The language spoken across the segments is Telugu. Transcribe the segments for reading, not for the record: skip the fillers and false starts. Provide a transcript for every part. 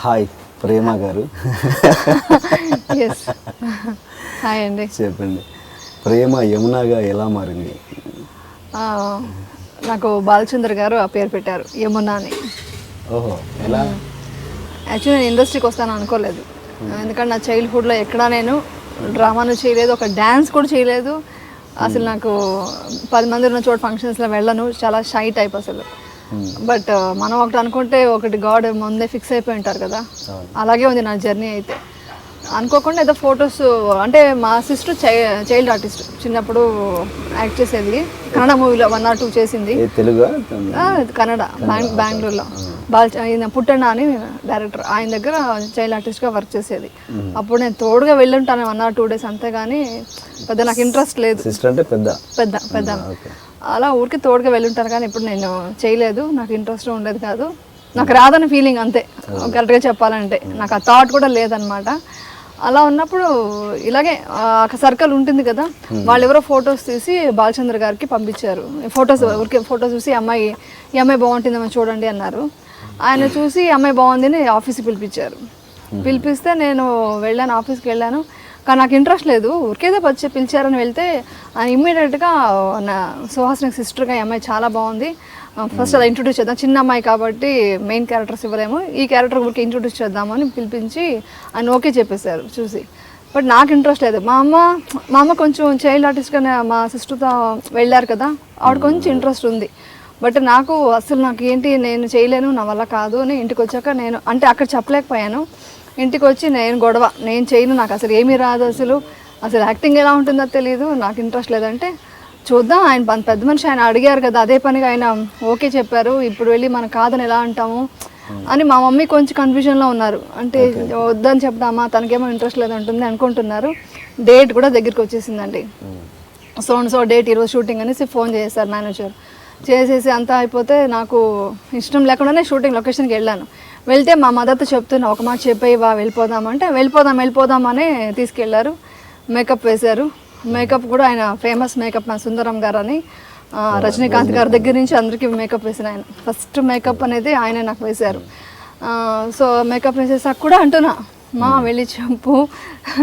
హాయ్ ప్రేమ గారు. హాయ్ అండి. చెప్పండి, ప్రేమ యమునాగా ఎలా మారింది? నాకు బాలచంద్ర గారు ఆ పేరు పెట్టారు, యమునా అని. ఓహో, ఎలా? యాక్చువల్లీ నేను ఇండస్ట్రీకి వస్తాను అనుకోలేదు. ఎందుకంటే నా చైల్డ్హుడ్లో ఎక్కడా నేను డ్రామాను చేయలేదు, ఒక డ్యాన్స్ కూడా చేయలేదు. అసలు నాకు 10 మంది ఉన్న చోట ఫంక్షన్స్లో వెళ్ళను, చాలా షై టైప్ అసలు. బట్ మనం ఒకటి అనుకుంటే ఒకటి గాడ్ ముందే ఫిక్స్ అయిపోయి ఉంటారు కదా, అలాగే ఉంది నా జర్నీ. అయితే అనుకోకుండా ఏదో ఫొటోస్, అంటే మా సిస్టర్ చైల్డ్ ఆర్టిస్ట్, చిన్నప్పుడు యాక్ట్ చేసేది. కన్నడ మూవీలో 1 or 2 చేసింది. తెలుగు కన్నడ, బెంగళూరులో. ఈయన పుట్టన్న అని డైరెక్టర్, ఆయన దగ్గర చైల్డ్ ఆర్టిస్ట్గా వర్క్ చేసేది. అప్పుడు నేను తోడుగా వెళ్ళుంటాను 1 or 2 days, అంతేగాని పెద్ద నాకు ఇంట్రెస్ట్ లేదు. సిస్టర్ అంటే పెద్ద అలా ఊరికి తోడుగా వెళ్ళుంటాను, కానీ ఇప్పుడు నేను చేయలేదు. నాకు ఇంట్రెస్ట్ ఉండేది కాదు, నాకు రాదని ఫీలింగ్ అంతే. కరెక్ట్గా చెప్పాలంటే నాకు ఆ థాట్ కూడా లేదనమాట. అలా ఉన్నప్పుడు ఇలాగే ఒక సర్కిల్ ఉంటుంది కదా, వాళ్ళు ఎవరో ఫొటోస్ తీసి బాలచంద్ర గారికి పంపించారు. ఊరికే ఫొటోస్ చూసి ఈ అమ్మాయి బాగుంటుందేమో చూడండి అన్నారు. ఆయన చూసి ఈ అమ్మాయి బాగుందని ఆఫీస్కి పిలిపించారు. పిలిపిస్తే నేను వెళ్ళాను, ఆఫీస్కి వెళ్ళాను. కానీ నాకు ఇంట్రెస్ట్ లేదు, ఊరికేదో పిలిచారని వెళ్తే ఆయన ఇమ్మీడియట్గా నా సుహాసిని సిస్టర్గా ఈ అమ్మాయి చాలా బాగుంది, ఫస్ట్ అలా ఇంట్రొడ్యూస్ చేద్దాం, చిన్న అమ్మాయి కాబట్టి మెయిన్ క్యారెక్టర్స్ ఇవ్వలేము, ఈ క్యారెక్టర్ ఊరికి ఇంట్రొడ్యూస్ చేద్దామని పిలిపించి ఆయన ఓకే చెప్పేశారు చూసి. బట్ నాకు ఇంట్రెస్ట్ లేదు. మా అమ్మ కొంచెం చైల్డ్ ఆర్టిస్ట్గానే మా సిస్టర్తో వెళ్ళారు కదా, ఆవిడ కొంచెం ఇంట్రెస్ట్ ఉంది. బట్ నాకు ఏంటి నేను చేయలేను, నా వల్ల కాదు అని ఇంటికి వచ్చాక నేను అంటే అక్కడ చెప్పలేకపోయాను. ఇంటికి వచ్చి నేను చేయను, నాకు అసలు ఏమీ రాదు, అసలు యాక్టింగ్ ఎలా ఉంటుందో తెలియదు, నాకు ఇంట్రెస్ట్ లేదంటే చూద్దాం, ఆయన పెద్ద మనిషి, ఆయన అడిగారు కదా, అదే పనిగా ఆయన ఓకే చెప్పారు, ఇప్పుడు వెళ్ళి మనం కాదని ఎలా అంటాము అని మా మమ్మీ కొంచెం కన్ఫ్యూజన్లో ఉన్నారు. అంటే వద్దని చెప్దామా, తనకేమో ఇంట్రెస్ట్ లేదంటుంది అనుకుంటున్నారు. డేట్ కూడా దగ్గరికి వచ్చేసిందండి. సో డేట్ ఈరోజు షూటింగ్ అనేసి ఫోన్ చేశారు మేనేజర్. చేసేసి అంతా అయిపోతే నాకు ఇష్టం లేకుండానే షూటింగ్ లొకేషన్కి వెళ్ళాను. వెళ్తే మా మదర్తో చెప్తున్నా, ఒక మాట చెప్పేవా వెళ్ళిపోదామంటే వెళ్ళిపోదామని తీసుకెళ్లారు. మేకప్ వేశారు. మేకప్ కూడా ఆయన ఫేమస్ మేకప్ మ్యాన్ సుందరం గారు అని, రజనీకాంత్ గారి దగ్గర నుంచి అందరికీ మేకప్ వేసిన ఆయన. ఫస్ట్ మేకప్ అనేది ఆయన నాకు వేశారు. సో మేకప్ వేసేసాక కూడా అంటున్నా, వెళ్ళి చెప్పు,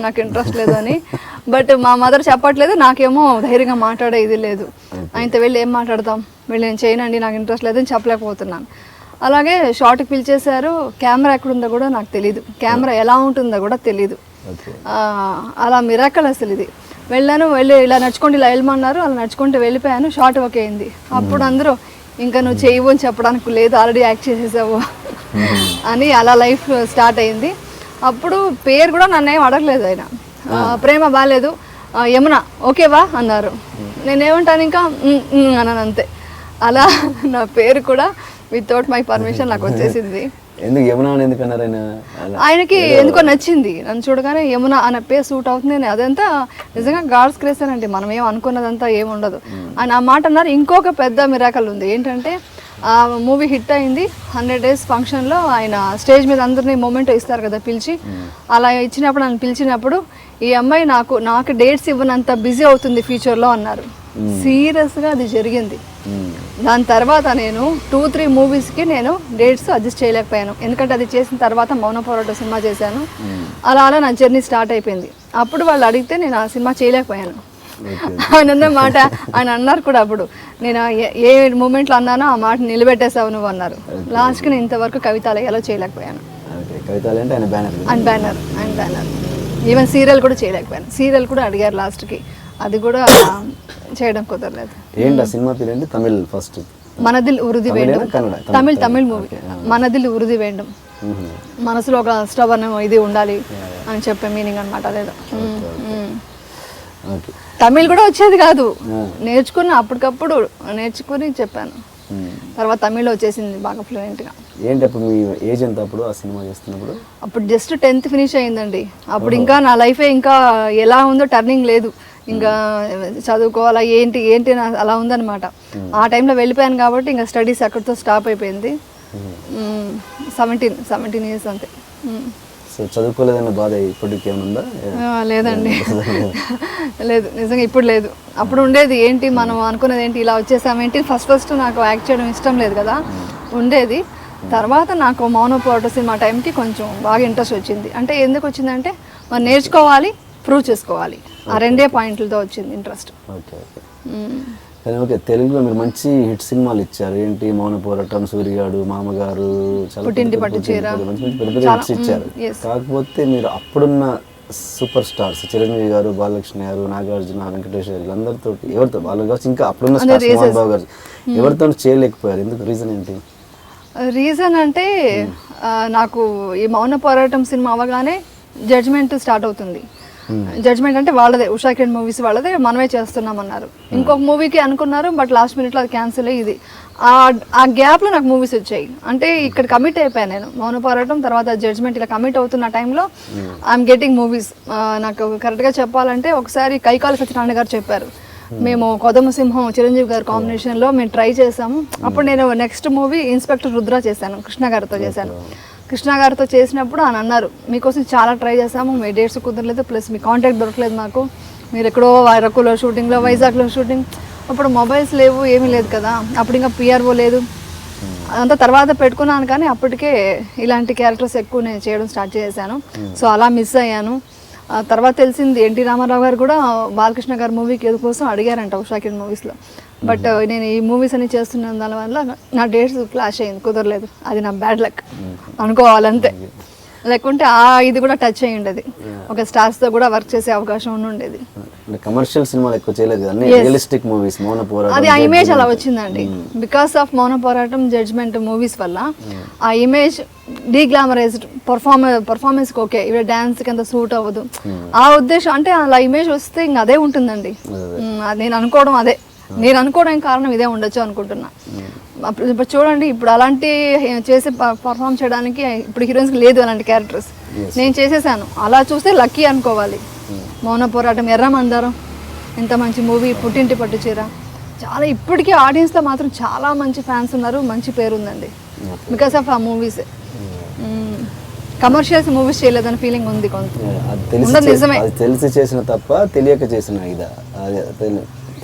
నాకు ఇంట్రెస్ట్ లేదు అని. బట్ మా మదర్ చెప్పట్లేదు, నాకేమో ధైర్యంగా మాట్లాడే ఇది లేదు. ఆయనతో వెళ్ళి ఏం మాట్లాడతాం, వెళ్ళి నేను చేయనండి, నాకు ఇంట్రెస్ట్ లేదని చెప్పలేకపోతున్నాను. అలాగే షార్ట్కి పిలిచేశారు. కెమెరా ఎక్కడుందో కూడా నాకు తెలీదు, కెమెరా ఎలా ఉంటుందో కూడా తెలీదు. అలా మిరాకల్ అసలు ఇది. వెళ్ళి ఇలా నడుచుకుంటూ ఇలా వెళ్ళమన్నారు, అలా నడుచుకుంటూ వెళ్ళిపోయాను. షార్ట్ ఓకే అయింది. అప్పుడు అందరూ ఇంకా నువ్వు చేయవు అని చెప్పడానికి లేదు, ఆల్రెడీ యాక్ట్ చేసేసావు అని అలా లైఫ్ స్టార్ట్ అయింది. అప్పుడు పేరు కూడా నన్ను ఏం అడగలేదు ఆయన. ప్రేమ బాగాలేదు, యమున ఓకేవా అన్నారు. నేనేమంటాను ఇంకా అన్నాను అంతే. అలా నా పేరు కూడా వితౌట్ మై పర్మిషన్ నాకు వచ్చేసింది. ఎందుకు యమున అని ఎందుకు అన్నారు? ఆయనకి ఎందుకో నచ్చింది, నన్ను చూడగానే యమున అనే పేరు సూట్ అవుతుంది. అదంతా నిజంగా గాడ్స్ గ్రేస్ అండి, మనం ఏం అనుకున్నదంతా ఏముండదు. ఆయన ఆ మాట అన్నారు. ఇంకొక పెద్ద మిరాకల్ ఉంది ఏంటంటే, ఆ మూవీ హిట్ అయింది. 100 days ఫంక్షన్లో ఆయన స్టేజ్ మీద అందరినీ మూమెంట్ ఇస్తారు కదా పిలిచి, అలా ఇచ్చినప్పుడు నన్ను పిలిచినప్పుడు ఈ అమ్మాయి నాకు డేట్స్ ఇవ్వనంత బిజీ అవుతుంది ఫ్యూచర్లో అన్నారు. సీరియస్గా అది జరిగింది. దాని తర్వాత నేను 2-3 మూవీస్కి నేను డేట్స్ అడ్జస్ట్ చేయలేకపోయాను. ఎందుకంటే అది చేసిన తర్వాత మౌన పోరాట సినిమా చేశాను. అలా నా జర్నీ స్టార్ట్ అయిపోయింది. అప్పుడు వాళ్ళు అడిగితే నేను ఆ సినిమా చేయలేకపోయాను. ఆయన అన్న మాట ఆయన అన్నారు కూడా, అప్పుడు నేను ఏ మూమెంట్లో అన్నానో ఆ మాట నిలబెట్టేసావు నువ్వు అన్నారు. లాస్ట్కి నేను ఇంతవరకు కవితాలయాలో చేయలేకపోయాను. ఆయన బ్యానర్ ఈవెన్ సీరియల్ కూడా చేయలేకపోయాను. సీరియల్ కూడా అడిగారు లాస్ట్కి, అది కూడా చేయడం కుదరలేదు. ఏంటి సినిమా పేరు? ఏంటి? Tamil first Manadhil Uruthi Vendam, Tamil movie. మనదిల్ ఉరుది వేండం, మనసులో ఒక స్టబర్న్ ఇది ఉండాలి అని చెప్పే మీనింగ్ అనమాట. అదేదో తమిళ్ కూడా వచ్చేది కాదు, నేర్చుకుని అప్పటికప్పుడు నేర్చుకుని చెప్పాను. తర్వాత తమిళ్ వచ్చేసింది బాగా ఫ్లూయెంట్గా. ఏంటి అప్పుడు మీ ఏజ్ ఎంత అప్పుడు ఆ సినిమా చేస్తున్నప్పుడు? అప్పుడు జస్ట్ 10th ఫినిష్ అయ్యిందండి. అప్పుడు ఇంకా నా లైఫే ఇంకా ఎలా ఉందో టర్నింగ్ లేదు, ఇంకా చదువుకోవాలా ఏంటి అలా ఉందన్నమాట. ఆ టైంలో వెళ్ళిపోయాను కాబట్టి ఇంకా స్టడీస్ అక్కడితో స్టాప్ అయిపోయింది. 17 years అంతే. సో చదువుకోలేదన్న బాధ ఇప్పటికి ఏమన్నా? లేదండి, లేదు, నిజంగా ఇప్పుడు లేదు. అప్పుడు ఉండేది ఏంటి, మనం అనుకున్నది ఏంటి, ఇలా వచ్చేసామేంటి. ఫస్ట్ నాకు యాక్ట్ చేయడం ఇష్టం లేదు కదా ఉండేది. తర్వాత నాకు మౌన పోరాట సినిమా టైంకి కొంచెం బాగా ఇంట్రెస్ట్ వచ్చింది. అంటే ఎందుకు వచ్చిందంటే మరి నేర్చుకోవాలి, ప్రూవ్ చేసుకోవాలి, ఆ రెండే పాయింట్లతో వచ్చింది ఇంట్రెస్ట్. Okay okay. కానీ ఓకే, తెలుగులో మీరు మంచి హిట్ సినిమాలు ఇచ్చారు. ఏంటి మౌన పోరాటం, సూర్యగాడు, మామగారు, చాలా పుట్టింటి పట్టు చీర, మంచి పెద్ద పెద్ద హిట్స్ ఇచ్చారు. కాకపోతే మీరు అప్పుడున్న సూపర్ స్టార్స్ చిరంజీవి గారు, బాలకృష్ణ గారు, నాగార్జున, వెంకటేష్ గారు వీళ్ళందరితో ఎవరితో వాళ్ళు కావచ్చు ఇంకా అప్పుడున్న స్టార్స్ మోహన్ బాబు గారు ఎవరితో చేయలేకపోయారు, ఎందుకు? రీజన్ ఏంటి? రీజన్ అంటే నాకు ఈ మౌన పోరాటం సినిమా అవగానే జడ్జ్మెంట్ స్టార్ట్ అవుతుంది. జడ్జ్మెంట్ అంటే వాళ్ళదే, ఉషా కిరణ్ మూవీస్ వాళ్ళదే, మనమే చేస్తున్నామన్నారు. ఇంకొక మూవీకి అనుకున్నారు, బట్ లాస్ట్ మినిట్లో అది క్యాన్సిల్ అయ్యి ఆ గ్యాప్లో నాకు మూవీస్ వచ్చాయి. అంటే ఇక్కడ కమిట్ అయిపోయాను నేను. మౌన పోరాటం తర్వాత జడ్జ్మెంట్ ఇలా కమిట్ అవుతున్న టైంలో ఐఎమ్ గెటింగ్ మూవీస్. నాకు కరెక్ట్గా చెప్పాలంటే ఒకసారి కైకాల సత్యనారాయణ గారు చెప్పారు, మేము కొదమ సింహం చిరంజీవి గారి కాంబినేషన్లో మేము ట్రై చేసాము. అప్పుడు నేను నెక్స్ట్ మూవీ ఇన్స్పెక్టర్ రుద్ర చేశాను, కృష్ణ గారితో చేశాను. కృష్ణ గారితో చేసినప్పుడు ఆయన అన్నారు, మీకోసం చాలా ట్రై చేసాము, మీ డేట్స్ కుదరలేదు, ప్లస్ మీ కాంటాక్ట్ దొరకలేదు మాకు, మీరు ఎక్కడో అరకులో షూటింగ్లో, వైజాగ్లో షూటింగ్, అప్పుడు మొబైల్స్ లేవు, ఏమీ లేదు కదా, అప్పుడు ఇంకా పిఆర్ఓ లేదు, అదంతా తర్వాత పెట్టుకున్నాను. కానీ అప్పటికే ఇలాంటి క్యారెక్టర్స్ ఎక్కువ నేను చేయడం స్టార్ట్ చేశాను. సో అలా మిస్ అయ్యాను. తర్వాత తెలిసింది ఎన్టీ రామారావు గారు కూడా బాలకృష్ణ గారి మూవీకి ఏదో కోసం అడిగారంట ఉషా కిరణ్ మూవీస్లో. బట్ నేను ఈ మూవీస్ అన్ని చేస్తున్న దానివల్ల నా డేట్స్ క్లాష్ అయ్యింది, కుదరలేదు. అది నా బ్యాడ్ లక్ అనుకోవాలంతే. లేకుంటే ఇది కూడా టచ్ అయ్యి ఉండేది, ఒక స్టార్స్తో కూడా వర్క్ చేసే అవకాశం ఉండేది. కమర్షియల్ సినిమాలు ఎక్కువ చేయలేదు కానీ రియలిస్టిక్ మూవీస్, మౌన పోరాటం, అది ఆ ఇమేజ్ అలా వచ్చిందండి. బికాస్ ఆఫ్ మౌన పోరాటం, జడ్జ్మెంట్ మూవీస్ వల్ల ఆ ఇమేజ్ డీగ్లామరైజ్డ్ పర్ఫార్మెన్స్కి ఓకే, ఇవి డాన్స్కి అంత సూట్ అవ్వదు, ఆ ఉద్దేశం. అంటే అలా ఇమేజ్ వస్తే ఇంక అదే ఉంటుందండి. నేను అనుకోవడం అదే, నేను అనుకోవడానికి కారణం ఇదే ఉండొచ్చు అనుకుంటున్నా. ఇప్పుడు చూడండి, ఇప్పుడు అలాంటి చేసి పర్ఫామ్ చేయడానికి ఇప్పుడు హీరోయిన్స్కి లేదు అలాంటి క్యారెక్టర్స్. నేను చేసేసాను, అలా చూస్తే లక్కీ అనుకోవాలి. మౌన పోరాటం, ఎర్ర మందారం ఎంత మంచి మూవీ, పుట్టింటి పట్టు చీర, చాలా ఇప్పటికీ ఆడియన్స్లో మాత్రం చాలా మంచి ఫ్యాన్స్ ఉన్నారు, మంచి పేరు ఉందండి బికాస్ ఆఫ్ ఆ మూవీస్. కమర్షియల్స్ మూవీస్ చేయలేదని ఫీలింగ్ ఉంది కొంత. నిజమే, తెలిసి చేసిన తప్ప తెలియక చేసిన ఇదా?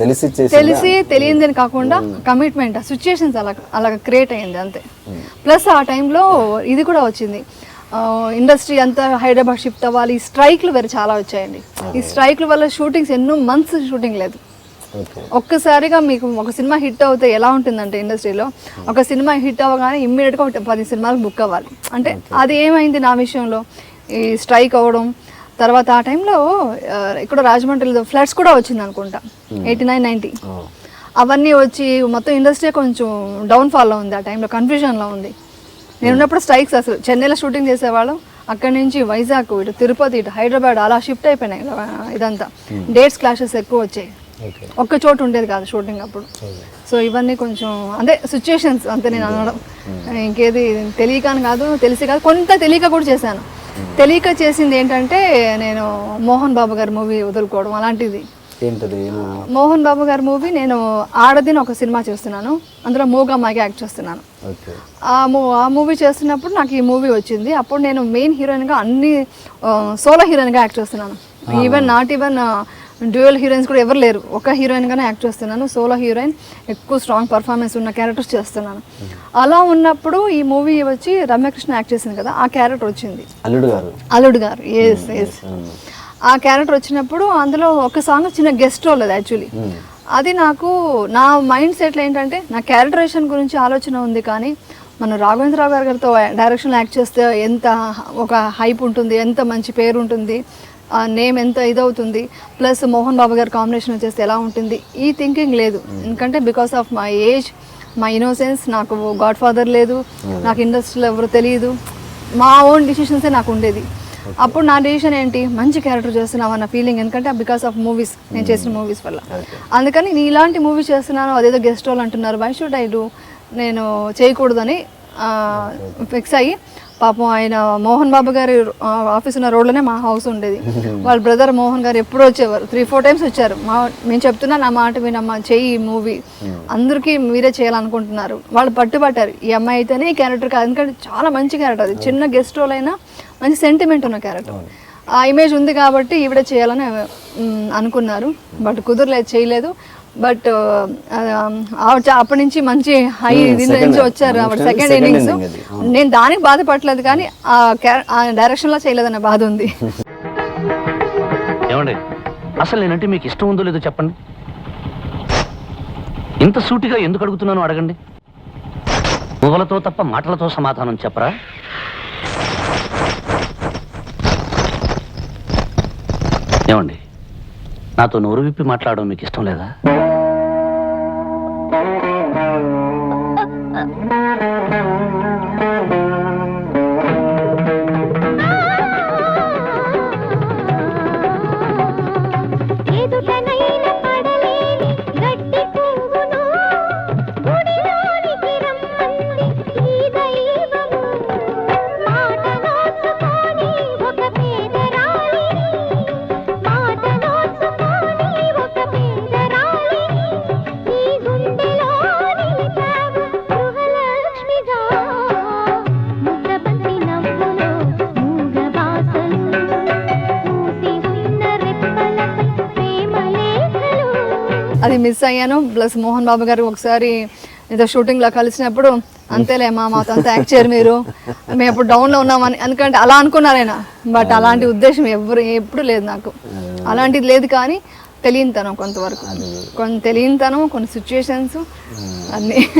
తెలిసి తెలియదని కాకుండా కమిట్మెంట్, సిచ్యుయేషన్స్ అలా క్రియేట్ అయ్యింది అంతే. ప్లస్ ఆ టైంలో ఇది కూడా వచ్చింది, ఇండస్ట్రీ అంతా హైదరాబాద్ షిఫ్ట్ అవ్వాలి, ఈ స్ట్రైక్లు వేరే చాలా వచ్చాయండి. ఈ స్ట్రైక్ల వల్ల షూటింగ్స్ ఎన్నో మంత్స్ షూటింగ్ లేదు. ఒక్కసారిగా మీకు ఒక సినిమా హిట్ అవుతే ఎలా ఉంటుందంటే ఇండస్ట్రీలో, ఒక సినిమా హిట్ అవ్వగానే ఇమ్మీడియట్గా 10 సినిమాలకు బుక్ అవ్వాలి. అంటే అది ఏమైంది నా విషయంలో, ఈ స్ట్రైక్ అవ్వడం. తర్వాత ఆ టైంలో ఇక్కడ రాజమండ్రిలో ఫ్లడ్స్ కూడా వచ్చింది అనుకుంటా, 89-90. అవన్నీ వచ్చి మొత్తం ఇండస్ట్రీ కొంచెం డౌన్ఫాల్లో ఉంది, ఆ టైంలో కన్ఫ్యూజన్లో ఉంది. నేను ఉన్నప్పుడు స్ట్రైక్స్, అసలు చెన్నైలో షూటింగ్ చేసేవాళ్ళం, అక్కడి నుంచి వైజాగ్, ఇటు తిరుపతి, ఇటు హైదరాబాద్ అలా షిఫ్ట్ అయిపోయినాయి ఇదంతా. డేట్స్ క్లాషెస్ ఎక్కువ వచ్చాయి, ఒక్క చోటు ఉండేది కాదు షూటింగ్ అప్పుడు. సో ఇవన్నీ కొంచెం అదే సిచ్యుయేషన్స్ అంతే నేను అనడం. ఇంకేది తెలియకని కాదు, తెలిసి కాదు, కొంత తెలియక కూడా చేశాను. తెలియక చేసింది ఏంటంటే నేను మోహన్ బాబు గారి మూవీ వదులుకోవడం అలాంటిది. మోహన్ బాబు గారి మూవీ, నేను ఆడదిని ఒక సినిమా చేస్తున్నాను, అందులో మూగమ్మాయిగా యాక్ట్ చేస్తున్నాను. ఆ మూవీ చేస్తున్నప్పుడు నాకు ఈ మూవీ వచ్చింది. అప్పుడు నేను మెయిన్ హీరోయిన్గా అన్ని సోలో హీరోయిన్గా యాక్ట్ చేస్తున్నాను. నాట్ ఈవెన్ డ్యూయల్ హీరోయిన్స్ కూడా ఎవరు లేరు, ఒక హీరోయిన్గానే యాక్ట్ చేస్తున్నాను. సోలో హీరోయిన్, ఎక్కువ స్ట్రాంగ్ పర్ఫార్మెన్స్ ఉన్న క్యారెక్టర్స్ చేస్తున్నాను. అలా ఉన్నప్పుడు ఈ మూవీ వచ్చి రమ్యకృష్ణ యాక్ట్ చేసింది కదా, ఆ క్యారెక్టర్ వచ్చింది, అల్లుడు గారు. ఎస్. ఆ క్యారెక్టర్ వచ్చినప్పుడు అందులో ఒక సాంగ్ చిన్న గెస్ట్ రోల్ అది యాక్చువల్లీ. అది నాకు నా మైండ్ సెట్లో ఏంటంటే, నా క్యారెక్టరేషన్ గురించి ఆలోచన ఉంది, కానీ మన రాఘవేంద్రరావు గారితో డైరెక్షన్లో యాక్ట్ చేస్తే ఎంత ఒక హైప్ ఉంటుంది, ఎంత మంచి పేరు ఉంటుంది, నేమ్ ఎంత ఇదవుతుంది, ప్లస్ మోహన్ బాబు గారి కాంబినేషన్ వచ్చేస్తే ఎలా ఉంటుంది, ఈ థింకింగ్ లేదు. ఎందుకంటే because of my age, my innocence, నాకు గాడ్ ఫాదర్ లేదు, నాకు ఇండస్ట్రీలో ఎవరు తెలియదు, మా ఓన్ డిసిషన్సే నాకు ఉండేది. అప్పుడు నా డిసిషన్ ఏంటి, మంచి క్యారెక్టర్ చేస్తున్నావు అన్న ఫీలింగ్, ఎందుకంటే బికాస్ ఆఫ్ మూవీస్, నేను చేసిన మూవీస్ వల్ల. అందుకని నేను ఇలాంటి మూవీ చేస్తున్నాను, అదేదో గెస్ట్ రోల్ అంటున్నారు, వై షుడ్ ఐ డూ, నేను చేయకూడదని ఫిక్స్ అయ్యి, పాపం ఆయన మోహన్ బాబు గారి ఆఫీస్ ఉన్న రోడ్లోనే మా హౌస్ ఉండేది. వాళ్ళ బ్రదర్ మోహన్ గారు ఎప్పుడూ వచ్చేవారు, 3-4 టైమ్స్ వచ్చారు. మేము చెప్తున్నా నా మాట వినమ్మా, చెయ్యి మూవీ, అందరికీ మీరే చేయాలనుకుంటున్నారు. వాళ్ళు పట్టుబట్టారు, ఈ అమ్మాయి అయితేనే ఈ క్యారెక్టర్ కాదు, ఎందుకంటే చాలా మంచి క్యారెక్టర్, అది చిన్న గెస్ట్ రోల్ అయినా మంచి సెంటిమెంట్ ఉన్న క్యారెక్టర్, ఆ ఇమేజ్ ఉంది కాబట్టి ఈవిడ చేయాలని అనుకున్నారు. బట్ కుదరలేదు, చేయలేదు. బట్ అప్పటి నుంచి మంచి హై దీని నుంచి వచ్చారు. అప్పుడు సెకండ్ ఇన్నింగ్స్ నేను దానికి బాధపడలేదు, కానీ ఆ డైరెక్షన్ లో చేయలేదన్న బాధ ఉంది. ఏమండి అసలు నేనంటే మీకు ఇష్టం ఉందో లేదో చెప్పండి. ఇంత సూటిగా ఎందుకు అడుగుతున్నానో అడగండి. పువ్వులతో తప్ప మాటలతో సమాధానం చెప్పరా? ఏమండి నాతో నోరు విప్పి మాట్లాడడం మీకు ఇష్టం లేదా? అది మిస్ అయ్యాను. ప్లస్ మోహన్ బాబు గారు ఒకసారి ఏదో షూటింగ్లో కలిసినప్పుడు అంతేలే మాతో అంతా యాక్ట్ చేయరు మీరు, మేము ఎప్పుడు డౌన్లో ఉన్నామని, ఎందుకంటే అలా అనుకున్నారు ఆయన. బట్ అలాంటి ఉద్దేశం ఎప్పుడు లేదు నాకు, అలాంటిది లేదు. కానీ తెలియనితనం కొంతవరకు, కొన్ని తెలియనితనం, కొన్ని సిచ్యుయేషన్స్ అన్నీ